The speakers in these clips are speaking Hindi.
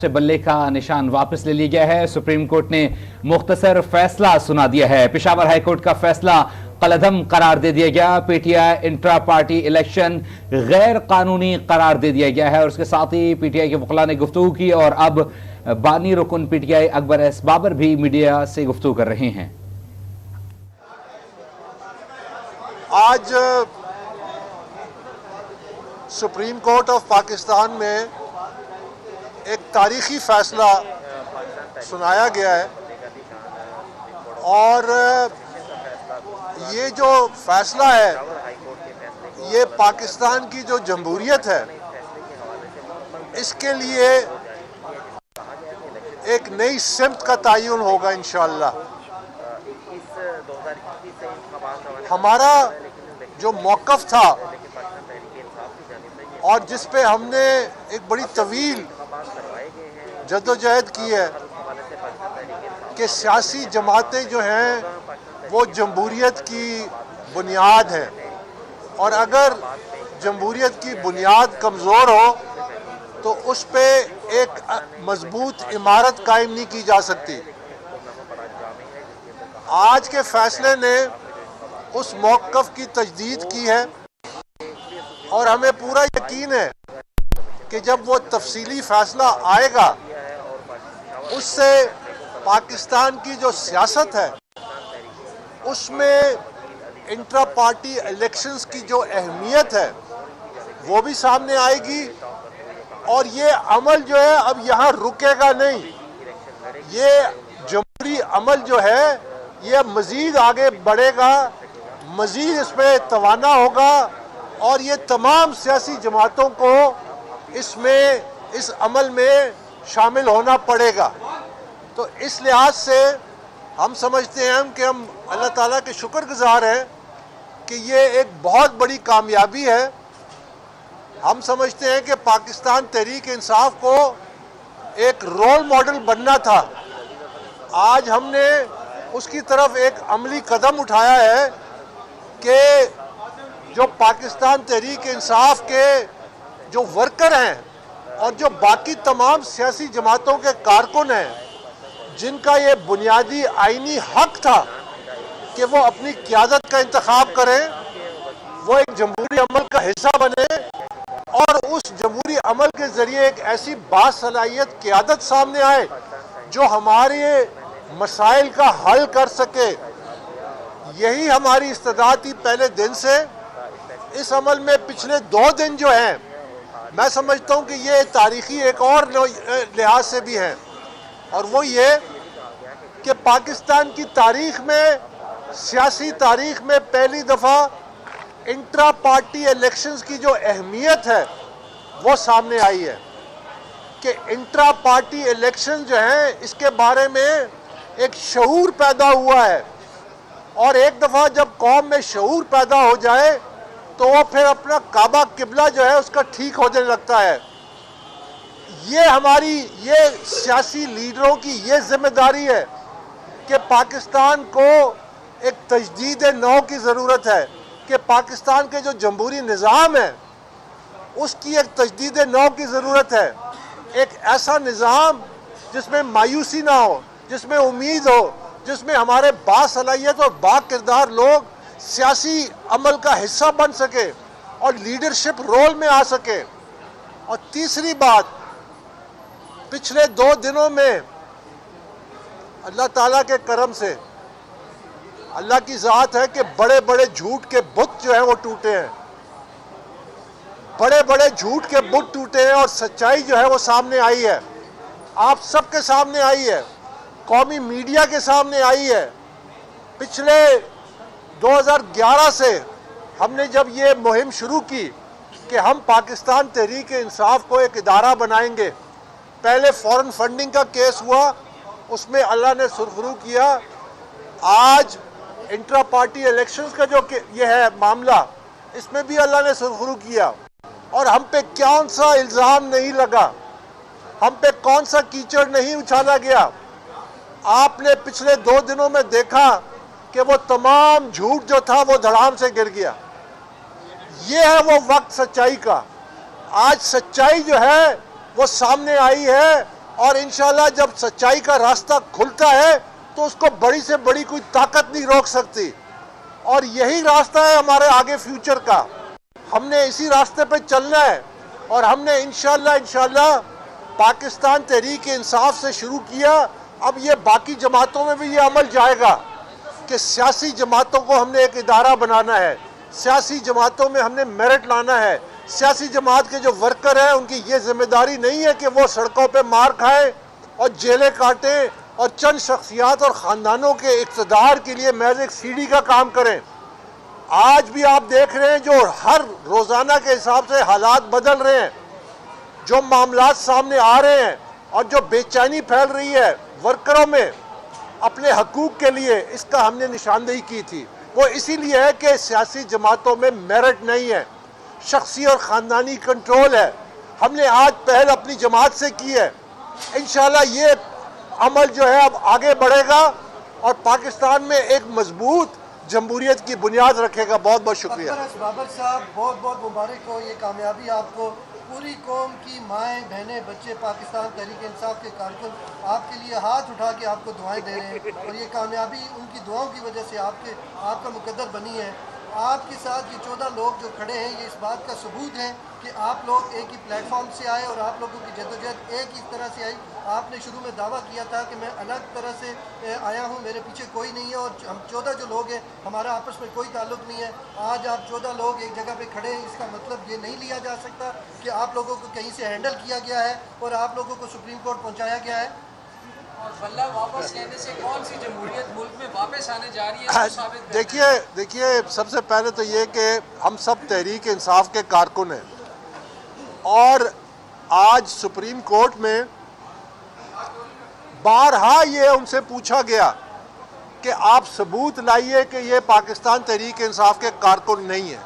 से बल्ले का निशान वापस ले लिया गया है। सुप्रीम कोर्ट ने मुख्तसर फैसला सुना दिया है। पेशावर हाई कोर्ट का फैसला कलअदम करार दे दिया गया। पीटीआई इंट्रा पार्टी इलेक्शन गैर कानूनी करार दे दिया गया है और उसके साथ ही पीटीआई के वकील ने गुफ्तगू की और अब बानी रुकन पीटीआई अकबर एस बाबर भी मीडिया से गुफ्तगू कर रहे हैं। आज सुप्रीम कोर्ट ऑफ पाकिस्तान में एक तारीखी फैसला सुनाया गया है और ये जो फैसला है ये पाकिस्तान की जो जमहूरियत है इसके लिए एक नई सिमत का तयन होगा इंशाअल्लाह। हमारा जो मौक़िफ़ था और जिस पे हमने एक बड़ी तवील जद्दोजहद की है कि सियासी जमातें जो हैं वो जमहूरियत की बुनियाद हैं और अगर जमहूरियत की बुनियाद कमज़ोर हो तो उस पे एक मजबूत इमारत कायम नहीं की जा सकती। आज के फैसले ने उस मौक़िफ़ की तजदीद की है और हमें पूरा यकीन है कि जब वो तफसीली फ़ैसला आएगा उससे पाकिस्तान की जो सियासत है उसमें इंट्रा पार्टी इलेक्शंस की जो अहमियत है वो भी सामने आएगी और ये अमल जो है अब यहाँ रुकेगा नहीं। ये जमहूरी अमल जो है ये मज़ीद आगे बढ़ेगा, मज़ीद इस पर तवाना होगा और ये तमाम सियासी जमातों को इसमें इस अमल में शामिल होना पड़ेगा। तो इस लिहाज से हम समझते हैं कि हम अल्लाह ताला के शुक्रगुज़ार हैं कि ये एक बहुत बड़ी कामयाबी है। हम समझते हैं कि पाकिस्तान तहरीक इंसाफ को एक रोल मॉडल बनना था। आज हमने उसकी तरफ एक अमली कदम उठाया है कि जो पाकिस्तान तहरीक इंसाफ के जो वर्कर हैं और जो बाकी तमाम सियासी जमातों के कारकुन हैं जिनका ये बुनियादी आईनी हक था कि वो अपनी क़यादत का इंतखाब करें, वो एक जमहूरी अमल का हिस्सा बने और उस जमहूरी अमल के ज़रिए एक ऐसी बासलाहियत क़यादत सामने आए जो हमारे मसाइल का हल कर सके। यही हमारी इस्तेदाद थी पहले दिन से। इस अमल में पिछले 2 दिन जो हैं मैं समझता हूँ कि ये तारीख़ी एक और लिहाज से भी हैं और वो ये कि पाकिस्तान की तारीख़ में, सियासी तारीख़ में पहली दफ़ा इंट्रा पार्टी इलेक्शंस की जो अहमियत है वो सामने आई है कि इंट्रा पार्टी इलेक्शन जो हैं इसके बारे में एक शऊर पैदा हुआ है और एक दफ़ा जब कौम में शऊर पैदा हो जाए तो वो फिर अपना काबा किबला जो है उसका ठीक होने लगता है। ये हमारी ये सियासी लीडरों की ये जिम्मेदारी है कि पाकिस्तान को एक तजदीद नौ की ज़रूरत है कि पाकिस्तान के जो जमहूरी निज़ाम है उसकी एक तजदीद नौ की ज़रूरत है। एक ऐसा निज़ाम जिसमें मायूसी ना हो, जिसमें उम्मीद हो, जिसमें हमारे बासलाहियत और बाकिरदार लोग सियासी अमल का हिस्सा बन सके और लीडरशिप रोल में आ सके। और तीसरी बात, पिछले 2 दिनों में अल्लाह ताला के करम से, अल्लाह की ज़ात है कि बड़े बड़े झूठ के बुत जो हैं वो टूटे हैं, बड़े बड़े झूठ के बुत टूटे हैं और सच्चाई जो है वो सामने आई है, आप सबके सामने आई है, कौमी मीडिया के सामने आई है। पिछले 2011 से हमने जब ये मुहिम शुरू की कि हम पाकिस्तान तहरीक इंसाफ को एक इदारा बनाएंगे, पहले फॉरेन फंडिंग का केस हुआ, उसमें अल्लाह ने सुरखरू किया। आज इंट्रा पार्टी इलेक्शंस का जो ये है मामला, इसमें भी अल्लाह ने सुरखरू किया और हम पे कौन सा इल्ज़ाम नहीं लगा, हम पे कौन सा कीचड़ नहीं उछाला गया। आपने पिछले 2 दिनों में देखा कि वो तमाम झूठ जो था वो धड़ाम से गिर गया। ये है वो वक्त सच्चाई का। आज सच्चाई जो है वो सामने आई है और इंशाल्लाह जब सच्चाई का रास्ता खुलता है तो उसको बड़ी से बड़ी कोई ताकत नहीं रोक सकती। और यही रास्ता है हमारे आगे फ्यूचर का। हमने इसी रास्ते पे चलना है और हमने इंशाल्लाह पाकिस्तान तहरीक इंसाफ से शुरू किया। अब ये बाकी जमातों में भी ये अमल जाएगा कि सियासी जमातों को हमने एक इदारा बनाना है, सियासी जमातों में हमने मेरिट लाना है। सियासी जमात के जो वर्कर हैं उनकी ये जिम्मेदारी नहीं है कि वो सड़कों पे मार खाएं और जेलें काटें और चंद शख्सियात और ख़ानदानों के इक़्तिदार के लिए महज एक सीढ़ी का काम करें। आज भी आप देख रहे हैं जो हर रोज़ाना के हिसाब से हालात बदल रहे हैं, जो मामलात सामने आ रहे हैं और जो बेचैनी फैल रही है वर्करों में अपने हकूक़ के लिए, इसका हमने निशानदेही की थी। वो इसीलिए है कि सियासी जमातों में मेरिट नहीं है, शख्सी और ख़ानदानी कंट्रोल है। हमने आज पहल अपनी जमात से की है। इंशाल्लाह ये अमल जो है अब आगे बढ़ेगा और पाकिस्तान में एक मजबूत जमहूरियत की बुनियाद रखेगा। बहुत बहुत शुक्रिया। बाबर साहब, बहुत बहुत मुबारक हो ये कामयाबी आपको। पूरी कौम की माएँ बहनें बच्चे पाकिस्तान तहरीक इंसाफ के कारकुन आपके लिए हाथ उठा के आपको दुआएं दे रहे हैं और ये कामयाबी उनकी दुआओं की वजह से आपका मुकद्दर बनी है। आपके साथ ये 14 लोग जो खड़े हैं ये इस बात का सबूत है कि आप लोग एक ही प्लेटफॉर्म से आए और आप लोगों की जद्दोजहद एक ही तरह से आई। आपने शुरू में दावा किया था कि मैं अलग तरह से आया हूं, मेरे पीछे कोई नहीं है और हम 14 जो लोग हैं हमारा आपस में कोई ताल्लुक नहीं है। आज आप 14 लोग एक जगह पे खड़े हैं, इसका मतलब ये नहीं लिया जा सकता कि आप लोगों को कहीं से हैंडल किया गया है और आप लोगों को सुप्रीम कोर्ट पहुँचाया गया है। और बल्ला वापस लेने से कौन सी जमहूरियत मुल्क में वापस आने जा रही है? देखिए सबसे पहले तो ये कि हम सब तहरीक इंसाफ के कारकुन हैं और आज सुप्रीम कोर्ट में बारहा ये उनसे पूछा गया कि आप सबूत लाइए कि ये पाकिस्तान तहरीक इंसाफ के कारकुन नहीं है।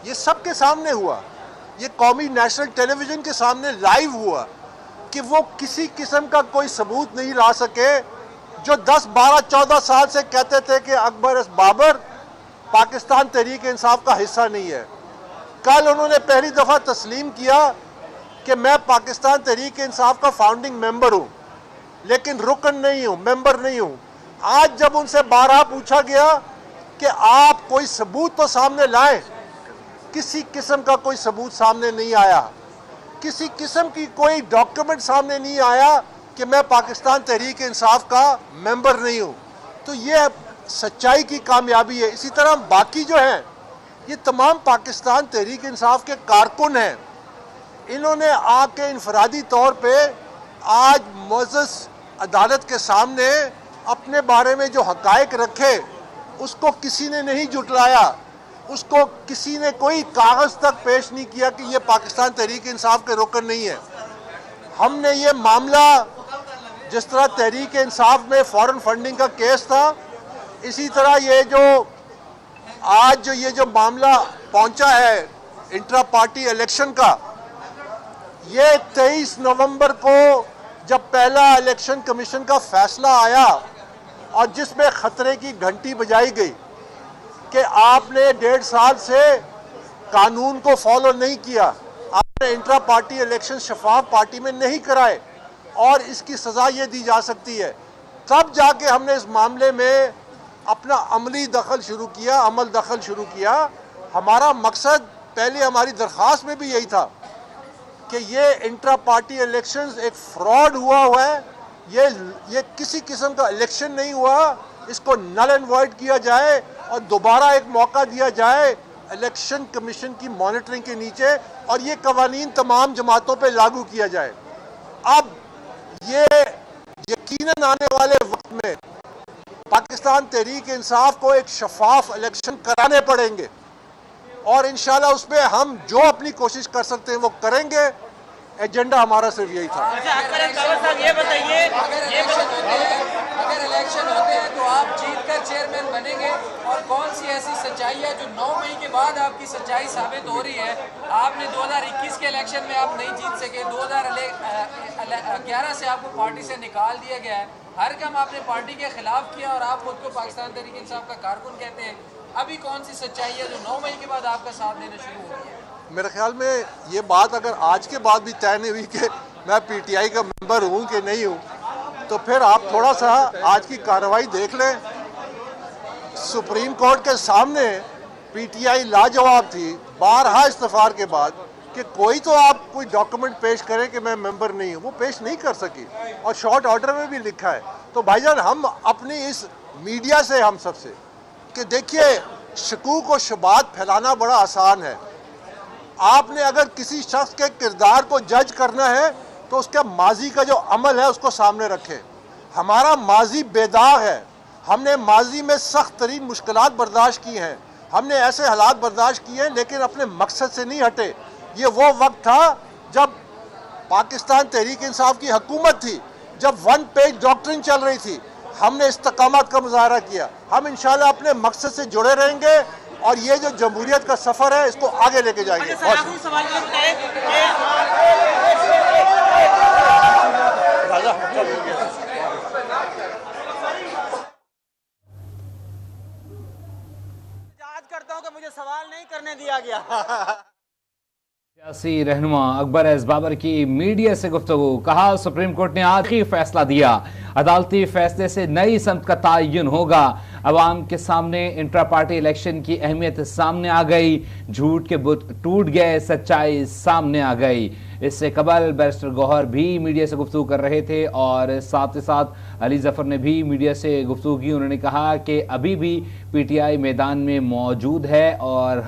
ये सबके सामने हुआ, ये कौमी नेशनल टेलीविज़न के सामने लाइव हुआ कि वो किसी किस्म का कोई सबूत नहीं ला सके। जो 10, 12, 14 साल से कहते थे कि अकबर बाबर पाकिस्तान तहरीक इंसाफ का हिस्सा नहीं है, कल उन्होंने पहली दफ़ा तस्लीम किया कि मैं पाकिस्तान तहरीक इंसाफ का फाउंडिंग मेंबर हूँ लेकिन रुकन नहीं हूँ, मेंबर नहीं हूँ। आज जब उनसे बारहा पूछा गया कि आप कोई सबूत तो सामने लाएं, किसी किस्म का कोई सबूत सामने नहीं आया, किसी किस्म की कोई डॉक्यूमेंट सामने नहीं आया कि मैं पाकिस्तान तहरीक इंसाफ का मेंबर नहीं हूँ। तो ये सच्चाई की कामयाबी है। इसी तरह बाकी जो हैं ये तमाम पाकिस्तान तहरीक इंसाफ के कारकुन हैं। इन्होंने आके इनफरादी तौर पे आज मुअज़्ज़ज़ अदालत के सामने अपने बारे में जो हक़ाइक़ रखे उसको किसी ने नहीं जुटलाया, उसको किसी ने कोई कागज़ तक पेश नहीं किया कि ये पाकिस्तान तहरीक इंसाफ के रुकन नहीं है। हमने ये मामला जिस तरह तहरीक इंसाफ में फ़ॉरेन फंडिंग का केस था, इसी तरह ये जो मामला पहुंचा है इंट्रा पार्टी इलेक्शन का, ये 23 नवंबर को जब पहला इलेक्शन कमीशन का फैसला आया और जिसमें ख़तरे की घंटी बजाई गई कि आपने 1.5 साल से कानून को फॉलो नहीं किया, आपने इंट्रा पार्टी इलेक्शन शफाफ पार्टी में नहीं कराए और इसकी सज़ा ये दी जा सकती है, तब जाके हमने इस मामले में अपना अमल दखल शुरू किया। हमारा मकसद पहले हमारी दरख्वास्त में भी यही था कि ये इंट्रा पार्टी इलेक्शंस एक फ्रॉड हुआ है, ये किसी किस्म का इलेक्शन नहीं हुआ, इसको नल एंड वॉइड किया जाए और दोबारा एक मौका दिया जाए इलेक्शन कमीशन की मॉनिटरिंग के नीचे और ये कवानीन तमाम जमातों पे लागू किया जाए। अब ये यकीनन आने वाले वक्त में पाकिस्तान तहरीक इंसाफ को एक शफाफ इलेक्शन कराने पड़ेंगे और इंशाल्लाह उस पर हम जो अपनी कोशिश कर सकते हैं वो करेंगे। एजेंडा हमारा सिर्फ यही था। ये बताइए, अगर इलेक्शन होते हैं तो आप जीत कर चेयरमैन बनेंगे और कौन सी ऐसी सच्चाई है जो 9 मई के बाद आपकी सच्चाई साबित हो रही है? आपने 2021 के इलेक्शन में आप नहीं जीत सके, 2011 से आपको पार्टी से निकाल दिया गया है, हर काम आपने पार्टी के खिलाफ किया और आप खुद को पाकिस्तान तहरीक इंसाफ का कारकुन कहते हैं। अभी कौन सी सच्चाई है जो 9 मई के बाद आपका साथ देना शुरू हो गया? मेरे ख्याल में ये बात अगर आज के बाद भी तय नहीं हुई कि मैं पीटीआई का मेंबर हूं कि नहीं हूं, तो फिर आप थोड़ा सा आज की कार्रवाई देख लें। सुप्रीम कोर्ट के सामने पीटीआई लाजवाब थी बारहा इस्तफार के बाद कि कोई तो आप कोई डॉक्यूमेंट पेश करें कि मैं मेंबर नहीं हूं, वो पेश नहीं कर सकी और शॉर्ट ऑर्डर में भी लिखा है। तो भाईजान हम अपनी इस मीडिया से हम सबसे कि देखिए शकूक और शुबात फैलाना बड़ा आसान है। आपने अगर किसी शख्स के किरदार को जज करना है तो उसके माजी का जो अमल है उसको सामने रखें। हमारा माजी बेदाग है, हमने माजी में सख्त तरीन मुश्किलात बर्दाश्त की हैं, हमने ऐसे हालात बर्दाश्त किए हैं, लेकिन अपने मकसद से नहीं हटे। ये वो वक्त था जब पाकिस्तान तहरीक इंसाफ की हुकूमत थी, जब वन पेज डॉक्ट्रिन चल रही थी, हमने इस्तकामत का मुजाहरा किया। हम इंशाल्लाह अपने मकसद से जुड़े रहेंगे और ये जो जमहूरियत का सफ़र है इसको आगे लेके जाएंगे। करता हूं कि मुझे सवाल नहीं करने दिया गया। सियासी रहनुमा अकबर एस बाबर की मीडिया से गुफ्तगू। कहा सुप्रीम कोर्ट ने आखिरी फैसला दिया, अदालती फैसले से नई समत का तयन होगा। अवाम के सामने इंट्रा पार्टी इलेक्शन की अहमियत सामने आ गई, झूठ के बुत टूट गए, सच्चाई सामने आ गई। इससे कबल बैरिस्टर गौहर भी मीडिया से गुफ्तगू कर रहे थे और साथ ही साथ अली जफर ने भी मीडिया से गुफ्तगू की। उन्होंने कहा कि अभी भी पीटीआई मैदान में मौजूद है और